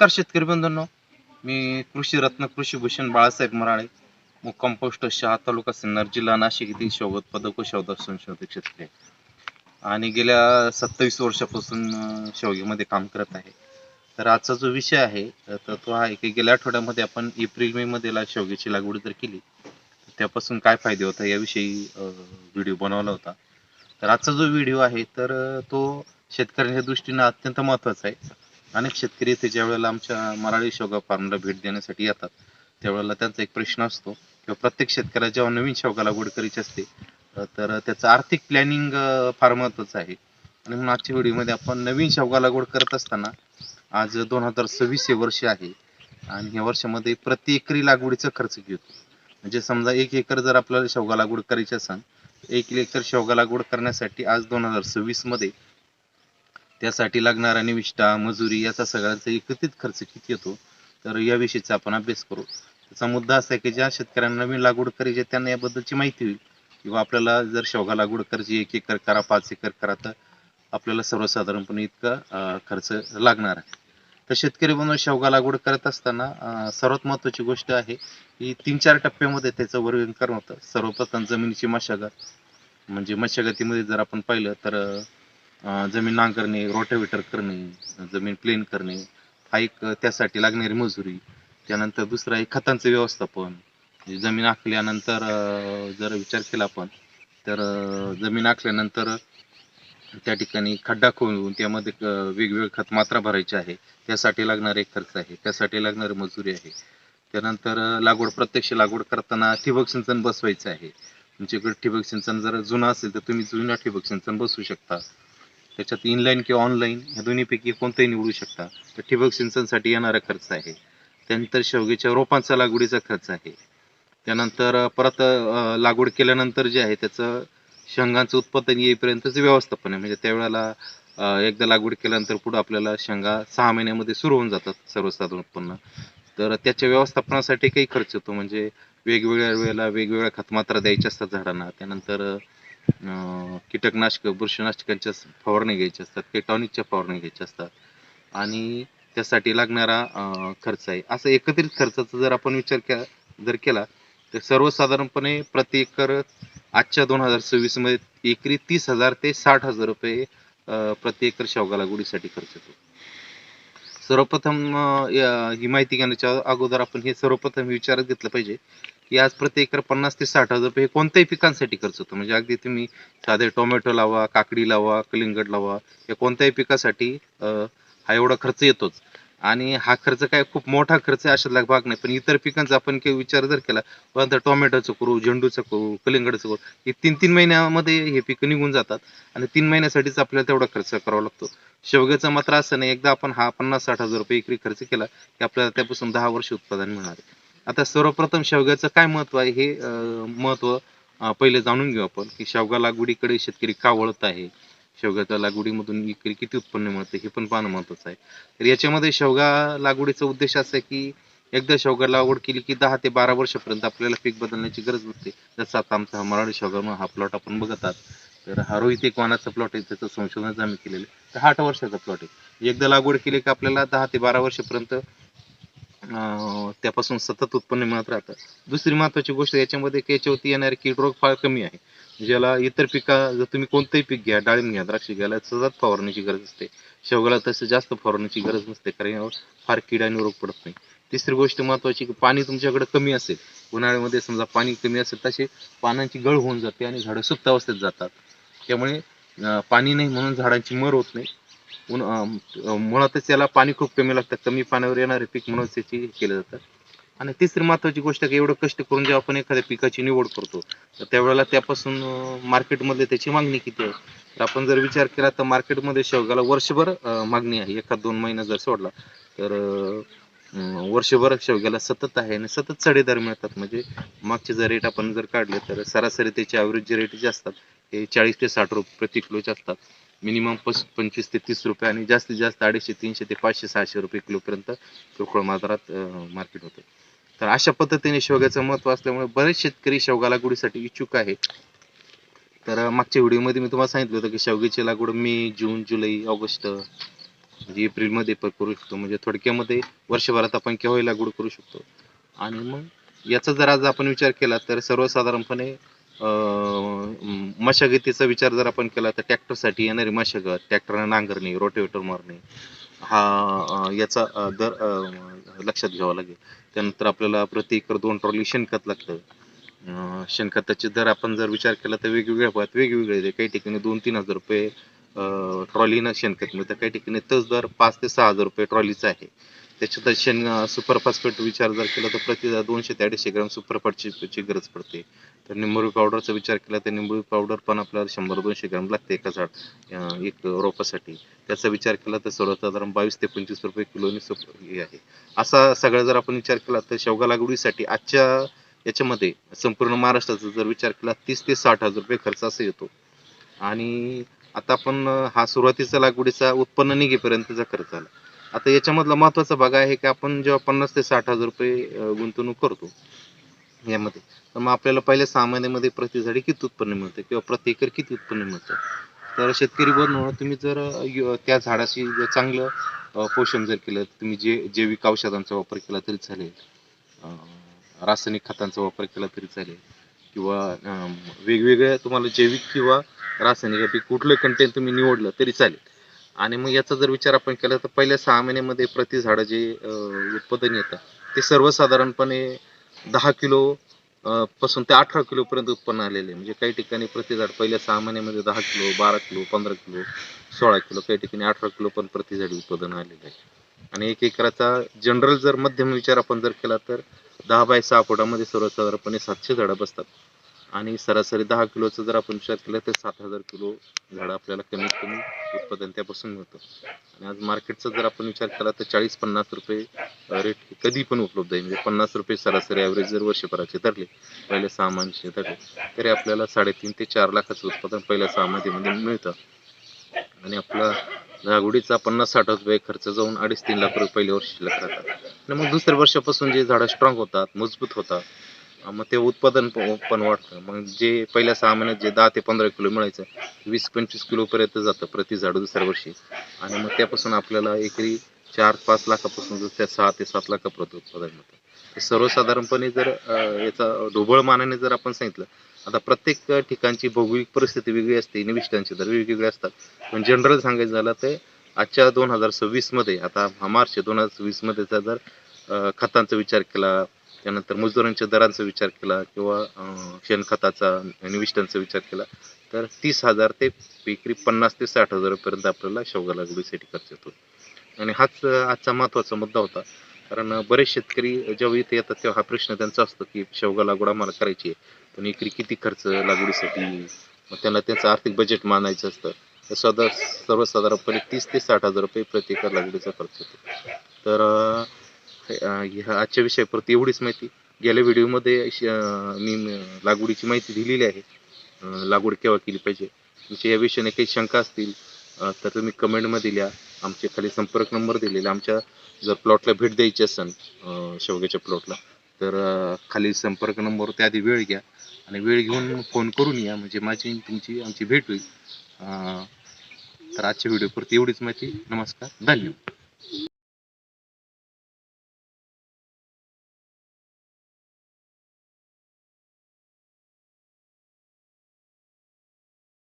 नमस्कार शेतकरी बंधूंनो, मी कृषी रत्न कृषी भूषण बाळासाहेब मराळे, मुक्काम पोस्ट शहा तालुका सिन्नर जिल्हा नाशिक येथील शेवगा उत्पादक व शेवगा संशोधक शेतकरी आणि गेल्या 27 वर्षापासून शेवग्यामध्ये काम करत आहे. तर आजचा जो विषय आहे तर तो आहे की गेल्या आठवड्यामध्ये आपण एप्रिल मे मध्ये शेवग्याची लागवड जर केली तर त्यापासून काय फायदे होतात याविषयी व्हिडिओ बनवला होता. तर आजचा जो व्हिडिओ आहे तर तो शेतकऱ्यांच्या दृष्टीने अत्यंत महत्त्वाचा आहे. अनेक शेतकरी इथे ज्या वेळेला आमच्या मराठी शेवगा फार्मला भेट देण्यासाठी येतात त्यावेळेला त्यांचा एक प्रश्न असतो किंवा प्रत्येक शेतकऱ्याला जेव्हा नवीन शेवगा लागवड करायची असते तर त्याचं आर्थिक प्लॅनिंग फार महत्त्वाचं आहे. आणि म्हणून आजच्या व्हिडिओमध्ये आपण नवीन शेवगा लागवड करत असताना आज 2026 हे वर्ष आहे आणि या वर्षामध्ये प्रति एकरी लागवडीचा खर्च घेतो. म्हणजे समजा 1 एकर जर आपल्याला शेवगा लागवड करायची असेल 1 एकर शेवगा लागवड करण्यासाठी आज 2026 मध्ये त्यासाठी लागणारा निविष्ठा मजुरी याचा सगळ्यांचा एकत्रित खर्च किती येतो तर याविषयीचा आपण अभ्यास करू. त्याचा मुद्दा असा आहे की ज्या शेतकऱ्यांना नवीन लागवड करायची त्यांना याबद्दलची माहिती होईल किंवा आपल्याला जर शेवगा लागवड करायची 1 एकर करा 5 एकर करा तर आपल्याला सर्वसाधारणपणे इतका खर्च लागणार आहे. तर शेतकरी बनवून शेवगा लागवड करत असताना सर्वात महत्त्वाची गोष्ट आहे की 3-4 टप्प्यामध्ये त्याचं वर्गीकरण होतं. सर्वप्रथम जमिनीची मशागत, म्हणजे मशागतीमध्ये जर आपण पाहिलं तर जमीन नांगरणे, रोटावेटर करणे, जमीन प्लेन करणे, हा एक त्यासाठी लागणारी मजुरी. त्यानंतर दुसरं आहे खतांचं व्यवस्थापन. जमीन आखल्यानंतर जर विचार केला आपण तर जमीन आखल्यानंतर त्या ठिकाणी खड्डा खोदून त्यामध्ये वेगवेगळे खत मात्रा भरायची आहे. त्यासाठी लागणारे खर्च आहे, त्यासाठी लागणारी मजुरी आहे. त्यानंतर प्रत्यक्ष लागवड करताना ठिबक सिंचन बसवायचं आहे. तुमच्याकडे ठिबक सिंचन जर जुनं असेल तर तुम्ही जुनं ठिबक सिंचन बसवू शकता. त्याच्यात इनलाईन किंवा ऑनलाईन या दोन्हीपैकी कोणतंही निवडू शकता. तर ठिबक सिंचनसाठी येणारा खर्च आहे. त्यानंतर शेवग्याच्या रोपांचा लागवडीचा खर्च आहे. त्यानंतर परत लागवड केल्यानंतर जे आहे त्याचं शेंगांचं उत्पादन येईपर्यंतचं व्यवस्थापन आहे. म्हणजे त्यावेळेला एकदा लागवड केल्यानंतर पुढे आपल्याला शेंगा 6 महिन्यामध्ये सुरू होऊन जातात सर्वसाधारण उत्पन्न. तर त्याच्या व्यवस्थापनासाठी काही खर्च येतो. म्हणजे वेगवेगळ्या वेळेला वेगवेगळ्या खतमात्रा द्यायच्या असतात झाडांना. त्यानंतर कीटकनाशक बुरशीनाशकांच्या फवारणी घ्यायच्या असतात, काही टॉनिकच्या फवारणी घ्यायच्या असतात आणि त्यासाठी लागणारा खर्च आहे. असं एकत्रित खर्चाचा जर आपण विचार जर केला तर सर्वसाधारणपणे प्रति एकर आजच्या 2026 मध्ये एकरी 30,000 ते 60,000 रुपये प्रति एकर शेवगा लागवडीसाठी खर्च येतो. सर्वप्रथम ही माहिती घेण्याच्या अगोदर आपण हे सर्वप्रथम विचारात घेतलं पाहिजे की आज प्रति एकर 50 ते 60,000 रुपये हे कोणत्याही पिकांसाठी खर्च होतो. म्हणजे अगदी तुम्ही साधे टोमॅटो लावा, काकडी लावा, कलिंगड लावा, या कोणत्याही पिकासाठी हा एवढा खर्च येतोच. आणि हा खर्च काय खूप मोठा खर्च आहे अशातला भाग नाही. पण इतर पिकांचा आपण काही विचार जर केला पण टोमॅटोचं करू, झेंडूचं करू, कलिंगडचं करू, हे 3-3 महिन्यामध्ये हे पिकं निघून जातात आणि 3 महिन्यासाठीच आपल्याला तेवढा खर्च करावा लागतो. शेवग्याचं मात्र असं नाही, एकदा आपण हा 50-60,000 रुपये एकरी खर्च केला की आपल्याला त्यापासून 10 वर्ष उत्पादन मिळणार आहे. आता सर्वप्रथम शेवग्याचं काय महत्व आहे हे महत्व पहिले जाणून घेऊ आपण की शेवगा लागवडीकडे शेतकरी का वळत आहे, शेवग्याच्या लागवडीमधून एकरी किती उत्पन्न मिळतं हे पण पाहणं महत्वाचं आहे. तर याच्यामध्ये शेवगा लागवडीचा उद्देश असा आहे की एकदा शेवगा लागवड केली की 10 ते 12 वर्षापर्यंत आपल्याला पीक बदलण्याची गरज नसते. जसं आता आमचा हा मराठी शेवगा हा प्लॉट आपण बघत आहात तर हा रोहित एक वाणाचा प्लॉट आहे, त्याचं संशोधन आम्ही केलेलं आहे. तर 8 वर्षाचा प्लॉट आहे. एकदा लागवड केली की आपल्याला 10 ते 12 वर्षापर्यंत त्यापासून सतत उत्पन्न मिळत राहतं. दुसरी महत्वाची गोष्ट याच्यामध्ये की याच्यावरती येणारे कीड रोग फार कमी आहे. ज्याला इतर पिका जर तुम्ही कोणतंही पीक घ्या, डाळिंब घ्या, द्राक्ष घ्या, सतत फवारण्याची गरज असते. शेवगाला तसं जास्त फवारण्याची गरज नसते कारण यावर फार कीड आणि रोग पडत नाही. तिसरी गोष्ट महत्वाची की पाणी तुमच्याकडे कमी असेल, उन्हाळ्यामध्ये समजा पाणी कमी असेल तसे पानांची गळ होऊन जाते आणि झाडं सुप्त अवस्थेत जातात. त्यामुळे पाणी नाही म्हणून झाडांची मर होत नाही. मुळातच त्याला पाणी खूप कमी लागतं, कमी पाण्यावर येणारे पीक म्हणून त्याची केलं जातं. आणि तिसरी महत्वाची गोष्ट की एवढं कष्ट करून जेव्हा आपण एखाद्या पिकाची निवड करतो तर त्यावेळेला त्यापासून मार्केटमध्ये त्याची मागणी किती आहे. तर आपण जर विचार केला तर मार्केटमध्ये शेवगाला वर्षभर मागणी आहे. 1-2 महिना जर सोडला तर वर्षभर शेवग्याला सतत आहे आणि सतत चढेदर मिळतात. म्हणजे मागचे जर रेट आपण जर काढले तर सरासरी त्याचे ॲव्हरेज जे रेट जे असतात हे 40 ते 60 रुपये प्रति किलोचे असतात. मिनिमम 25 ते 30 रुपये आणि जास्तीत जास्त 250, 300 ते 500-600 रुपये किलोपर्यंत किरकोळ बाजारात मार्केट होतं. तर अशा पद्धतीने शेवग्याचं महत्व असल्यामुळे बरेच शेतकरी शेवगा लागवडीसाठी इच्छुक आहेत. तर मागच्या व्हिडिओमध्ये मी तुम्हाला सांगितलं होतं की शेवग्याची लागवड मे, जून, जुलै, ऑगस्ट म्हणजे एप्रिलमध्ये पण करू शकतो. म्हणजे थोडक्यामध्ये वर्षभरात आपण केव्हाही लागवड करू शकतो. आणि मग याचा जर आज आपण विचार केला तर सर्वसाधारणपणे मशागतीचा विचार जर आपण केला तर ट्रॅक्टरसाठी येणारी मशागत, ट्रॅक्टरनं नांगरणे, रोटेवेटर मारणे, हा याचा दर लक्षात घ्यावा लागेल. त्यानंतर आपल्याला प्रति एकर 2 ट्रॉली शेणखत लागतं. शेणखताचे दर आपण जर विचार केला तर वेगवेगळ्या भागात वेगवेगळे आहेत. काही ठिकाणी 2-3 हजार रुपये ट्रॉलीनं शेणखत मिळतं, काही ठिकाणी तोच दर 5 ते 6 हजार रुपये ट्रॉलीचा आहे. त्याच्यात सुपर फॉस्फेट विचार जर केला तर प्रति 200 ते 250 ग्रॅम सुपर फॉस्फेटची गरज पडते. तर निंबोळी पावडरचा विचार केला तर निंबोळी पावडर पण आपल्याला 100-200 ग्रॅम लागते एका एक रोपासाठी. त्याचा विचार केला तर सर्वसाधारण 22 ते 25 रुपये किलोनी हे आहे. असा सगळा जर आपण विचार केला तर शेवगा लागवडीसाठी आजच्या याच्यामध्ये संपूर्ण महाराष्ट्राचा जर विचार केला 30 ते 60 हजार रुपये खर्च असा येतो. आणि आता आपण हा सुरुवातीचा लागवडीचा उत्पन्न निघेपर्यंतचा खर्च आला. आता याच्यामधला महत्वाचा भाग आहे की आपण जेव्हा 50 ते 60 हजार रुपये गुंतवणूक करतो यामध्ये, तर मग आपल्याला पहिल्या 6 महिन्यामध्ये प्रति झाडी किती उत्पन्न मिळतं किंवा प्रति एकर किती उत्पन्न मिळतं. तर शेतकरी बंधूंनो, तुम्ही जर त्या झाडाची जर चांगलं पोषण जर केलं, तुम्ही जैविक औषधांचा वापर केला तरी चालेल, रासायनिक खतांचा वापर केला तरी चालेल, किंवा वेगवेगळ्या तुम्हाला जैविक किंवा रासायनिक कुठलं कंटेंट तुम्ही निवडलं तरी चालेल. आणि मग याचा जर विचार आपण केला तर पहिल्या 6 महिन्यामध्ये प्रति झाड जे उत्पादन येतं ते सर्वसाधारणपणे 10 किलो पासून ते 18 किलो पर्यंत उत्पन्न आलेले आहे. म्हणजे काही ठिकाणी प्रति झाड पहिल्या 6 महिन्यामध्ये 10 किलो, 12 किलो, 15 किलो, 16 किलो, काही ठिकाणी 18 किलो पण प्रति झाड उत्पादन आलेलं आहे. आणि 1 एकराचा जनरल जर मध्यम विचार आपण जर केला तर 10 बाय 6 फुटामध्ये सर्वसाधारणपणे 700 झाडं बसतात. आणि सरासरी 10 किलोचा जर आपण विचार केला तर 7,000 किलो झाडं आपल्याला कमीत कमी उत्पादन त्यापासून मिळतं. आणि आज मार्केटचा जर आपण विचार केला तर 40-50 रुपये रेट कधी पण उपलब्ध आहे. म्हणजे 50 रुपये सरासरी ॲव्हरेज जर वर्षभराचे धरले, पहिल्या 6 महिन्याचे धरले, तरी आपल्याला 3.5 ते 4 लाखाचं उत्पादन पहिल्या 6 महिन्यामध्ये मिळतं. आणि आपला लागवडीचा 50-60 रुपये खर्च जाऊन 2.5-3 लाख रुपये पहिल्या वर्षी शिल्लक राहतात. आणि मग दुसऱ्या वर्षापासून जे झाडं स्ट्रॉंग होतात, मजबूत होतात, मग ते उत्पादन पण वाढतं. मग जे पहिल्या 6 महिन्यात जे 10 ते 15 किलो मिळायचं 20-25 किलो पर्यंत जातं प्रति झाड दुसऱ्या वर्षी. आणि मग त्यापासून आपल्याला एकरी 4-5 लाखापासून त्या 6 ते 7 लाखापर्यंत उत्पादन मिळतं. तर सर्वसाधारणपणे जर याचा ढोबळ मानाने जर आपण सांगितलं, आता प्रत्येक ठिकाणची भौगोलिक परिस्थिती वेगळी असते, निविष्ठांचे दर वेगवेगळे असतात. पण जनरल सांगायचं झालं तर आजच्या 2026 मध्ये, आता मार्च 2026 मध्येचा जर खतांचा विचार केला, त्यानंतर मजुरांच्या दरांचा विचार केला, किंवा शेणखताचा, निविष्ठांचा विचार केला, तर 30,000 ते एकरी 50 ते 60,000 पर्यंत आपल्याला शेवगा लागवडीसाठी खर्च येतो. आणि हाच आजचा महत्त्वाचा मुद्दा होता. कारण बरेच शेतकरी जेव्हा इथे येतात तेव्हा हा प्रश्न त्यांचा असतो की शेवगा लागवड आम्हाला करायची आहे, पण एकरी किती खर्च लागवडीसाठी, मग त्यांना त्याचं आर्थिक बजेट मानायचं असतं. तर सर्वसाधारणपणे 30 ते 60,000 रुपये प्रति एकर लागवडीचा खर्च येतो. तर ह्या आजच्या विषयापुरती एवढीच माहिती. गेल्या व्हिडिओमध्ये मी लागवडीची माहिती दिलेली आहे. लागवड केव्हा केली पाहिजे. तुमच्या या विषयाने काही शंका असतील तर तुम्ही कमेंटमध्ये लिहा. आमचे खाली संपर्क नंबर दिलेला. आमच्या जर प्लॉटला भेट द्यायची असेल शेवग्याच्या प्लॉटला, तर खाली संपर्क नंबरवर त्याआधी वेळ घ्या आणि वेळ घेऊन फोन करून या, म्हणजे माझी तुमची आमची भेट होईल. तर आजच्या व्हिडिओपुरती एवढीच माहिती. नमस्कार, धन्यवाद.